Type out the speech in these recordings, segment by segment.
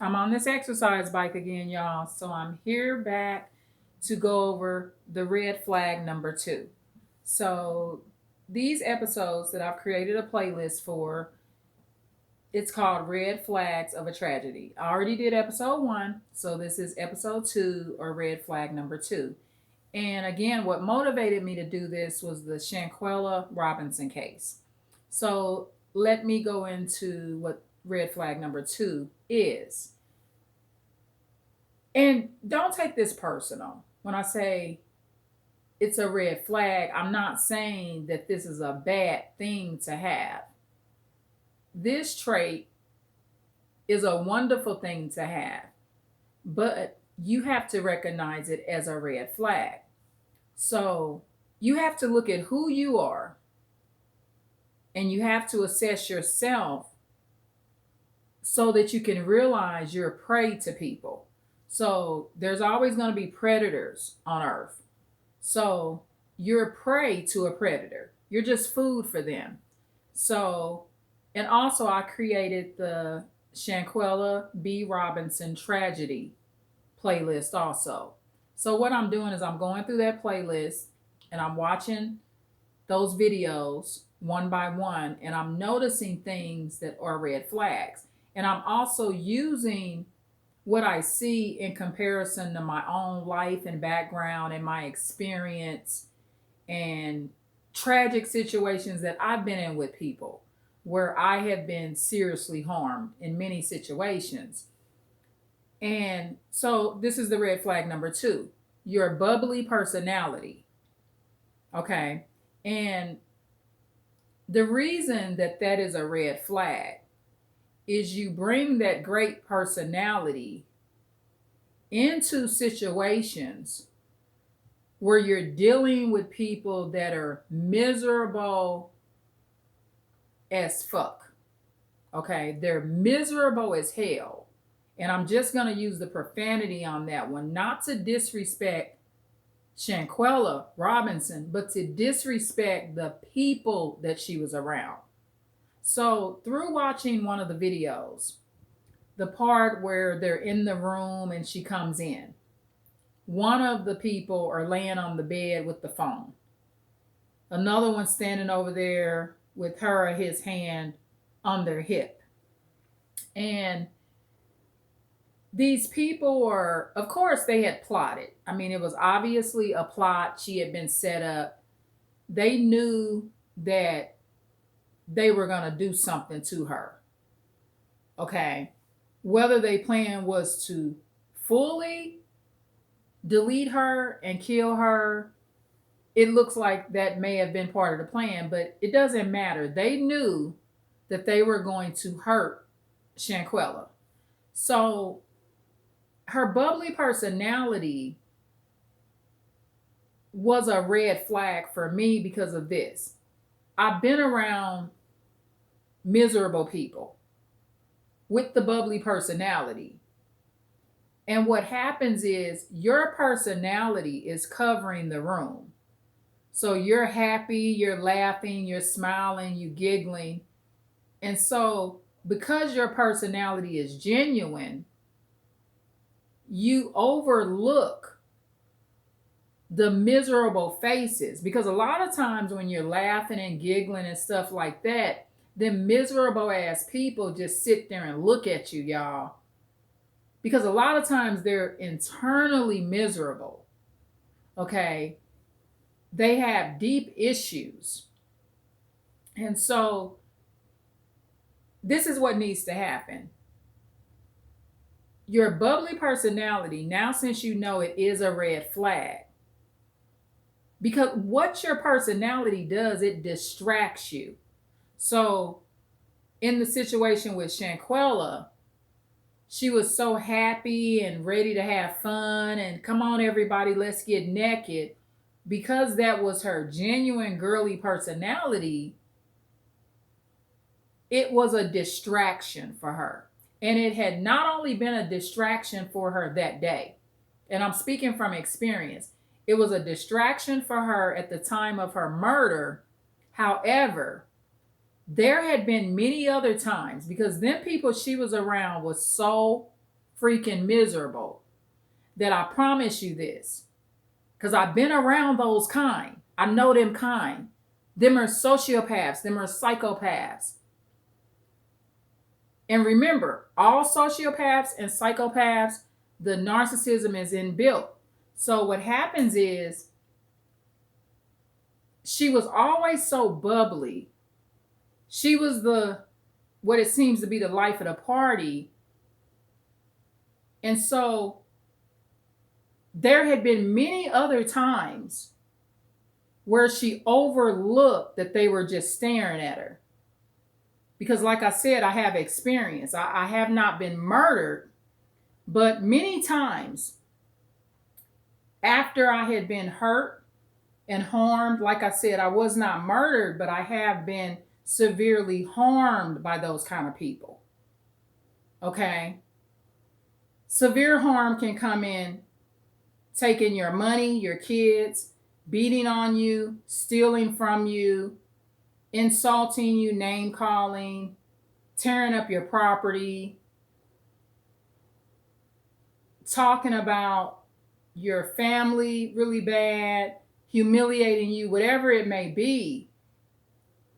I'm on this exercise bike again, y'all. So I'm here back to go over the red flag number two. So these episodes that I've created a playlist for, it's called Red Flags of a Tragedy. I already did episode one, so this is episode two, or red flag number two. And again, what motivated me to do this was the Shanquella Robinson case. So let me go into what red flag number two is. And don't take this personal. When I say it's a red flag, I'm not saying that this is a bad thing to have. This trait is a wonderful thing to have, but you have to recognize it as a red flag. So you have to look at who you are, and you have to assess yourself so that you can realize you're a prey to people. So there's always going to be predators on earth. So you're a prey to a predator. You're just food for them. So, and also I created the Shanquella B. Robinson tragedy playlist also. So what I'm doing is I'm going through that playlist and I'm watching those videos one by one, and I'm noticing things that are red flags. And I'm also using what I see in comparison to my own life and background and my experience and tragic situations that I've been in with people where I have been seriously harmed in many situations. And so this is the red flag number two, your bubbly personality. Okay. And the reason that that is a red flag is you bring that great personality into situations where you're dealing with people that are miserable as fuck. Okay, they're miserable as hell. And I'm just going to use the profanity on that one, not to disrespect Shanquella Robinson, but to disrespect the people that she was around. So, through watching one of the videos, the part where they're in the room and she comes in, one of the people are laying on the bed with the phone. Another one standing over there with her, his hand on their hip. And these people were, of course, they had plotted. I mean, it was obviously a plot. She had been set up. They knew that they were going to do something to her. Okay. Whether they plan was to fully delete her and kill her, it looks like that may have been part of the plan, but it doesn't matter. They knew that they were going to hurt Shanquella. So her bubbly personality was a red flag for me because of this. I've been around miserable people with the bubbly personality. And what happens is your personality is covering the room. So you're happy, you're laughing, you're smiling, you're giggling. And so, because your personality is genuine, you overlook the miserable faces. Because a lot of times when you're laughing and giggling and stuff like that, them miserable ass people just sit there and look at you, y'all. Because a lot of times they're internally miserable. Okay. They have deep issues. And so this is what needs to happen. Your bubbly personality, now since you know it is a red flag, because what your personality does, it distracts you. So in the situation with Shanquella, she was so happy and ready to have fun and come on everybody, let's get naked. Because that was her genuine girly personality, it was a distraction for her. And it had not only been a distraction for her that day, and I'm speaking from experience, it was a distraction for her at the time of her murder. However, there had been many other times, because them people she was around was so freaking miserable. That I promise you this. Because I've been around those kind. I know them kind. Them are sociopaths. Them are psychopaths. And remember, all sociopaths and psychopaths, the narcissism is inbuilt. So what happens is she was always so bubbly. She was what it seems to be the life of the party. And so there had been many other times where she overlooked that they were just staring at her. Because like I said, I have experience. I have not been murdered, but many times after I had been hurt and harmed, like I said, I was not murdered, but I have been severely harmed by those kind of people. Okay? Severe harm can come in taking your money, your kids, beating on you, stealing from you, insulting you, name calling, tearing up your property, talking about your family really bad, humiliating you, whatever it may be.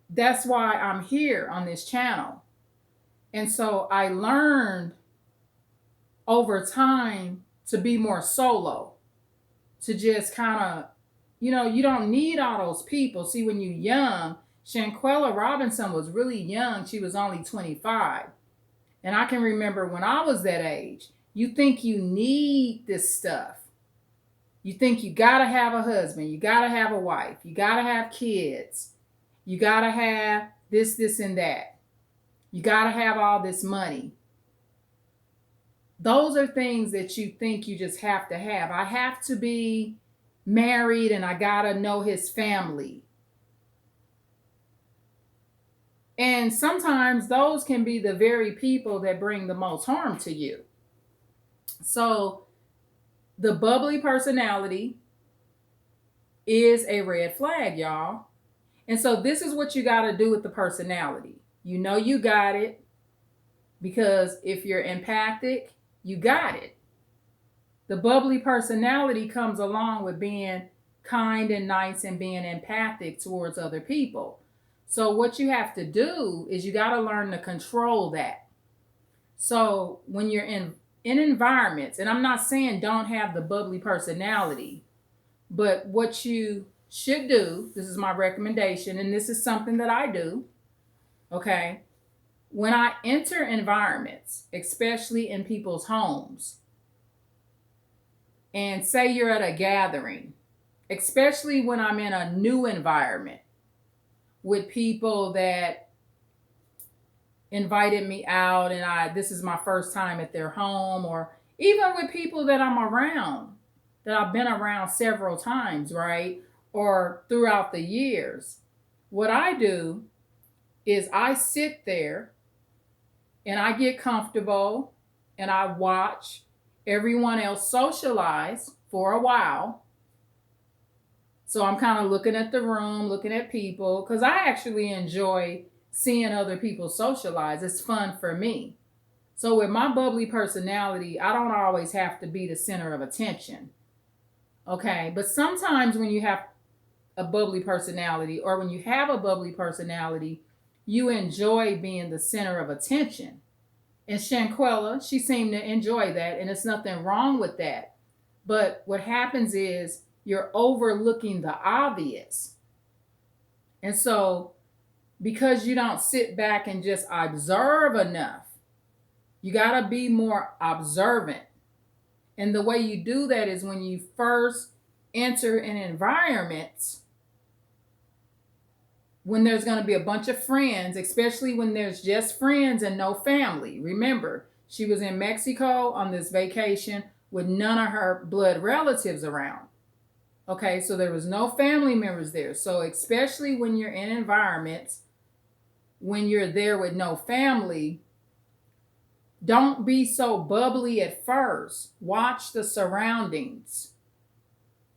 That's why I'm here on this channel. And so I learned over time to be more solo, to just kind of, you don't need all those people. See, when you're young, Shanquella Robinson was really young. She was only 25. And I can remember when I was that age, you think you need this stuff. You think you got to have a husband. You got to have a wife. You got to have kids. You got to have this, and that. You got to have all this money. Those are things that you think you just have to have. I have to be married and I got to know his family. And sometimes those can be the very people that bring the most harm to you. So the bubbly personality is a red flag, y'all. And so this is what you got to do with the personality. You know you got it, because if you're empathic, you got it. The bubbly personality comes along with being kind and nice and being empathic towards other people. So what you have to do is you got to learn to control that. So when you're in environments, and I'm not saying don't have the bubbly personality, but what you should do, this is my recommendation, and this is something that I do, okay? When I enter environments, especially in people's homes, and say you're at a gathering, especially when I'm in a new environment with people that invited me out and this is my first time at their home, or even with people that I'm around, that I've been around several times, right? Or throughout the years. What I do is I sit there and I get comfortable and I watch everyone else socialize for a while. So I'm kind of looking at the room, looking at people, because I actually enjoy seeing other people socialize. It's fun for me. So with my bubbly personality, I don't always have to be the center of attention. Okay, but sometimes when you have a bubbly personality, or when you have a bubbly personality, you enjoy being the center of attention. And Shanquella, she seemed to enjoy that, and there's nothing wrong with that. But what happens is you're overlooking the obvious. And so because you don't sit back and just observe enough, you got to be more observant. And the way you do that is when you first enter an environment, when there's going to be a bunch of friends, especially when there's just friends and no family. Remember, she was in Mexico on this vacation with none of her blood relatives around. Okay, so there was no family members there. So especially when you're in environments, when you're there with no family, don't be so bubbly at first. Watch the surroundings.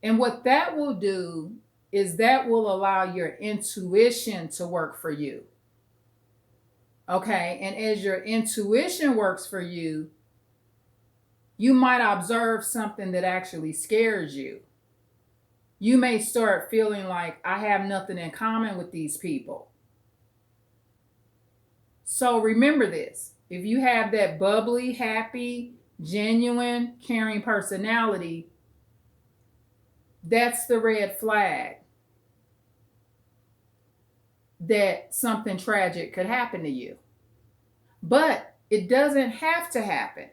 And what that will do is that will allow your intuition to work for you. Okay, and as your intuition works for you, You might observe something that actually scares you. You may start feeling like I have nothing in common with these people. So remember this: if you have that bubbly, happy, genuine, caring personality, that's the red flag that something tragic could happen to you. But it doesn't have to happen.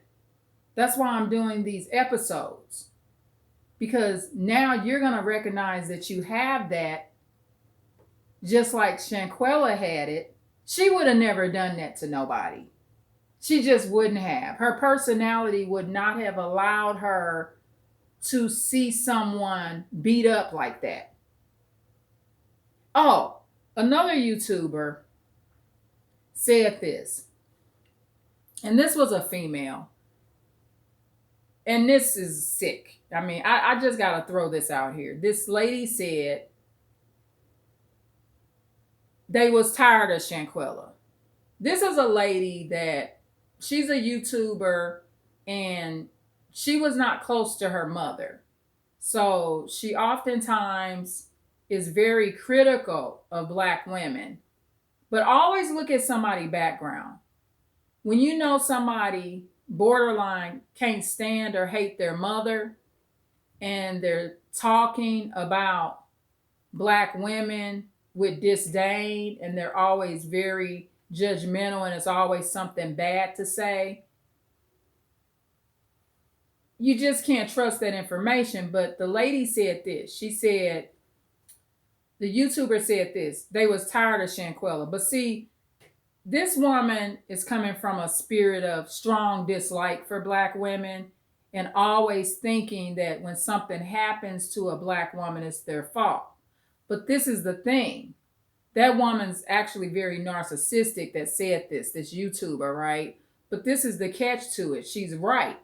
That's why I'm doing these episodes. Because now you're going to recognize that you have that, just like Shanquella had it. She would have never done that to nobody. She just wouldn't have. Her personality would not have allowed her to see someone beat up like that. Oh, another YouTuber said this, and this was a female, and this is sick. I mean, I just got to throw this out here. This lady said they was tired of Shanquella. This is a lady that she's a YouTuber, and she was not close to her mother. So she oftentimes is very critical of Black women. But always look at somebody's background. When you know somebody borderline can't stand or hate their mother, and they're talking about Black women with disdain, and they're always very judgmental, and it's always something bad to say, you just can't trust that information. But the lady said this. She said, the YouTuber said this: they was tired of Shanquella. But see, this woman is coming from a spirit of strong dislike for Black women, and always thinking that when something happens to a Black woman, it's their fault. But this is the thing. That woman's actually very narcissistic that said this YouTuber, right? But this is the catch to it. She's right.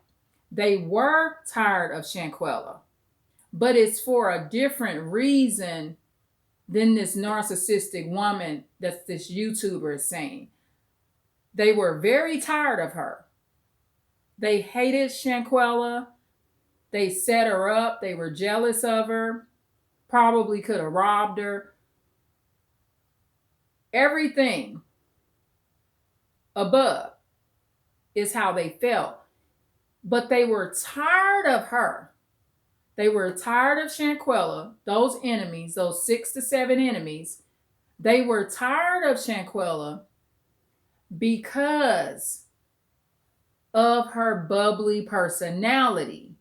They were tired of Shanquella, but it's for a different reason than this narcissistic woman that this YouTuber is saying. They were very tired of her. They hated Shanquella. They set her up. They were jealous of her. Probably could have robbed her. Everything above is how they felt. But they were tired of her. They were tired of Shanquella, those enemies, those 6 to 7 enemies. They were tired of Shanquella because of her bubbly personality.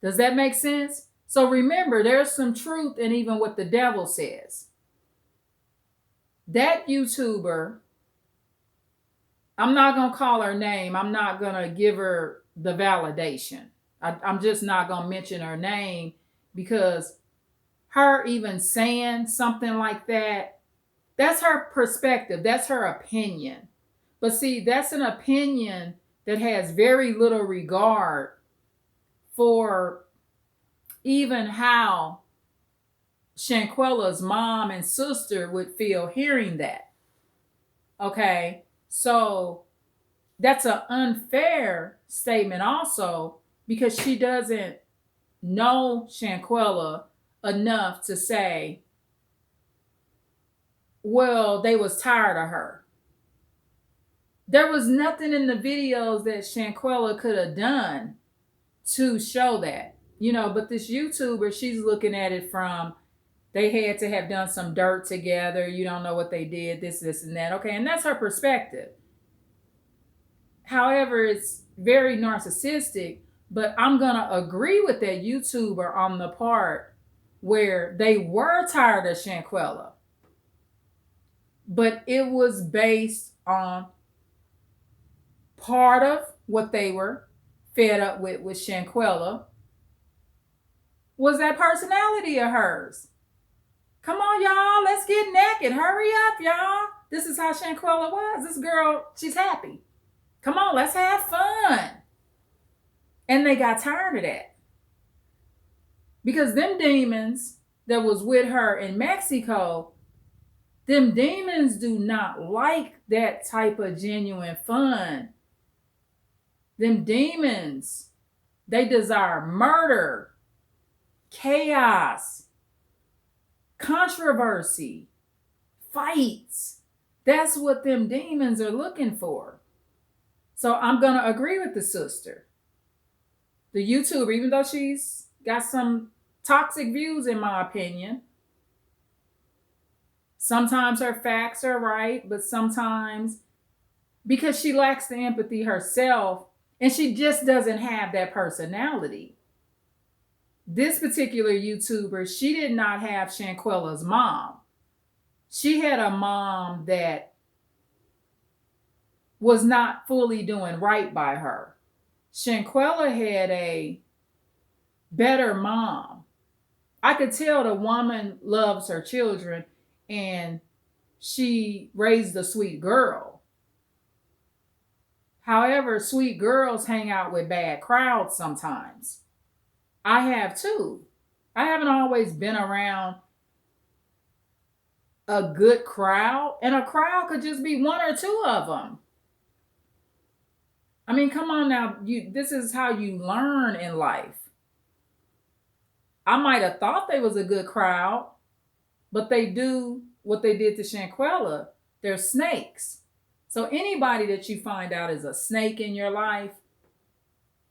Does that make sense? So remember, there's some truth in even what the devil says. That YouTuber, I'm not going to call her name. I'm not going to give her the validation. I'm just not going to mention her name, because her even saying something like that, that's her perspective. That's her opinion. But see, that's an opinion that has very little regard for even how Shanquella's mom and sister would feel hearing that. Okay, so that's an unfair statement also, because she doesn't know Shanquella enough to say, well, they was tired of her. There was nothing in the videos that Shanquella could have done to show that, but this YouTuber, she's looking at it from, they had to have done some dirt together. You don't know what they did, this, and that. Okay, and that's her perspective. However, it's very narcissistic, but I'm going to agree with that YouTuber on the part where they were tired of Shanquella. But it was based on part of what they were fed up with Shanquella was that personality of hers. Come on, y'all, let's get naked. Hurry up, y'all. This is how Shanquella was. This girl, she's happy. Come on, let's have fun. And they got tired of that. Because them demons that was with her in Mexico, them demons do not like that type of genuine fun. Them demons They desire murder, chaos, controversy, fights. That's what them demons are looking for. So I'm going to agree with the sister. The YouTuber, even though she's got some toxic views, in my opinion, sometimes her facts are right, but sometimes because she lacks the empathy herself and she just doesn't have that personality. This particular YouTuber, she did not have Shanquella's mom. She had a mom that was not fully doing right by her. Shanquella had a better mom. I could tell the woman loves her children and she raised a sweet girl. However, sweet girls hang out with bad crowds sometimes. I have too. I haven't always been around a good crowd, and a crowd could just be one or two of them. I mean, come on now. This is how you learn in life. I might have thought they was a good crowd, but they do what they did to Shanquella. They're snakes. So anybody that you find out is a snake in your life,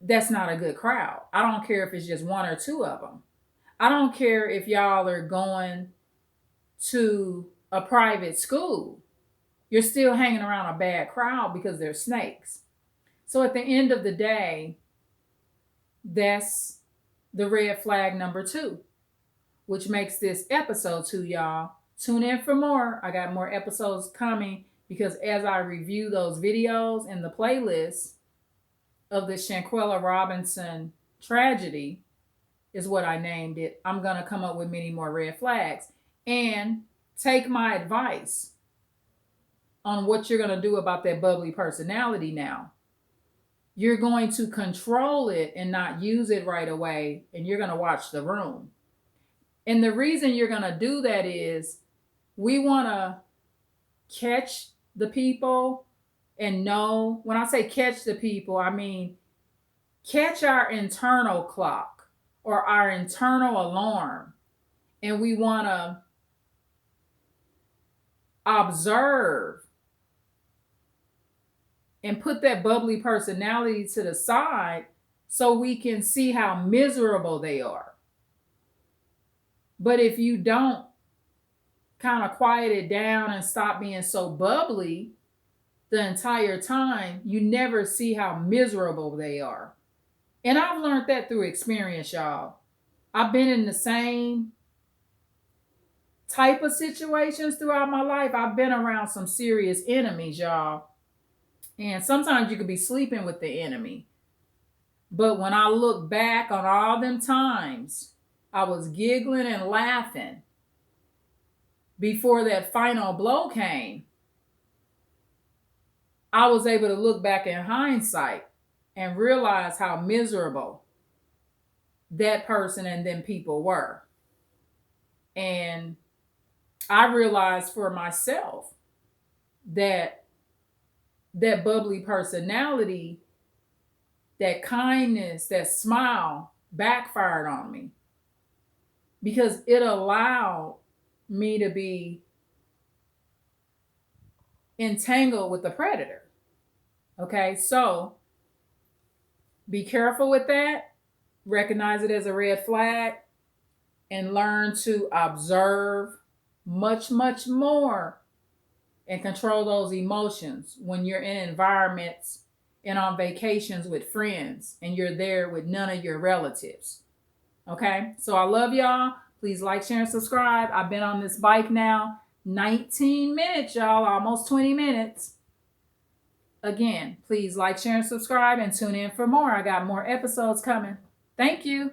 that's not a good crowd. I don't care if it's just one or two of them. I don't care if y'all are going to a private school. You're still hanging around a bad crowd because they're snakes. So at the end of the day, that's the red flag number 2, which makes this episode 2, y'all. Tune in for more. I got more episodes coming because as I review those videos in the playlist of the Shanquella Robinson tragedy, is what I named it, I'm going to come up with many more red flags. And take my advice on what you're going to do about that bubbly personality now. You're going to control it and not use it right away, and you're going to watch the room. And the reason you're going to do that is we want to catch the people and know. When I say catch the people, I mean catch our internal clock or our internal alarm. And we want to observe and put that bubbly personality to the side so we can see how miserable they are. But if you don't kind of quiet it down and stop being so bubbly the entire time, you never see how miserable they are. And I've learned that through experience, y'all. I've been in the same type of situations throughout my life. I've been around some serious enemies, y'all. And sometimes you could be sleeping with the enemy. But when I look back on all them times, I was giggling and laughing before that final blow came. I was able to look back in hindsight and realize how miserable that person and them people were. And I realized for myself that bubbly personality, that kindness, that smile backfired on me because it allowed me to be entangled with the predator. Okay, so be careful with that. Recognize it as a red flag and learn to observe much, much more and control those emotions when you're in environments and on vacations with friends and you're there with none of your relatives. Okay, so I love y'all. Please like, share, and subscribe. I've been on this bike now 19 minutes, y'all, almost 20 minutes. Again, please like, share, and subscribe and tune in for more. I got more episodes coming. Thank you.